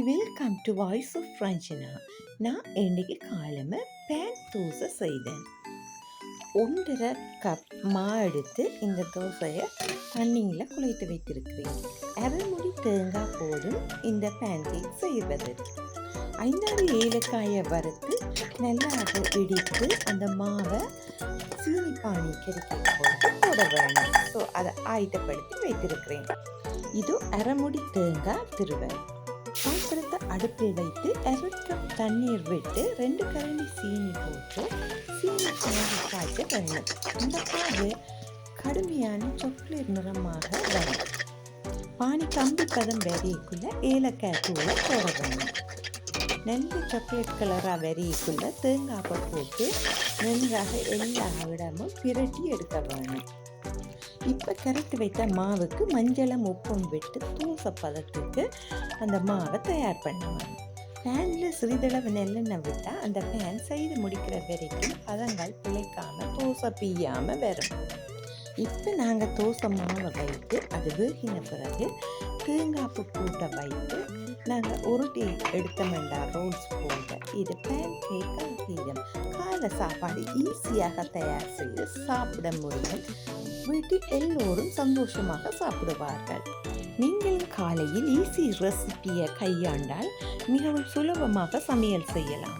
Welcome to voice of Ranjana. நான் இன்றைக்கி காலமை pan dosa செய்தேன். 1.5 கப் மா எடுத்து இந்த தோசையை தண்ணியில் குழைத்து வைத்திருக்கிறேன். 1/2 முடி தேங்காய் போதும் இந்த பேன் கேக் செய்வதற்கு. 5-6 ஏலக்காயை வறுத்து நல்லா இடித்து அந்த மாவை சீனி பானி கறிக்கை போட்டு போட வேணும். ஸோ அதை ஆயத்தப்படுத்தி வைத்திருக்கிறேன். இது 1/2 முடி தேங்காய் திருவல். பாத்திரத்தை அடுப்பில் வைத்து 1/2 கப் தண்ணீர் விட்டு 2 கரண்டி சீனி போட்டு சீனி பாகு காய்ச்ச வேணும். இந்த பாகு கடுமையான சாக்லேட் நிறமாக வரும். பானி கம்பி பதம் வரைக்குள்ள ஏலக்காய் தூளை போட வேணும். நல்ல சாக்லேட் கலராக வரைக்குள்ள தேங்காய் போட்டு நன்றாக எல்லா இடமும் பிரட்டி எடுக்க வேணும். இப்போ கரைத்து வைத்த மாவுக்கு மஞ்சளும் உப்பும் விட்டு தோசை பதத்துக்கு அந்த மாவை தயார் பண்ணுவாங்க. பேனில் சிறிதளவு நல்லெண்ணெய் விட்டால் அந்த பேன் செய்து முடிக்கிற வரைக்கும் பதங்கள் பிழைக்காமல் தோசை பிய்யாமல் வரும். இப்போ நாங்கள் தோசை மாவை வைத்து அது வேகின பிறகு தேங்காய் கூட்டை வைத்து நாங்கள் உருட்டி எடுத்தோம்டா ரோல்ஸ் போட. இது பேன் கேக் ஆகிடும். காலை சாப்பாடு ஈஸியாக தயார் செய்து சாப்பிட முடியும். வீட்டில் எல்லோரும் சந்தோஷமாக சாப்பிடுவார்கள். நீங்கள் காலையில் ஈஸி ரெசிபியை கையாண்டால் மிகவும் சுலபமாக சமையல் செய்யலாம்.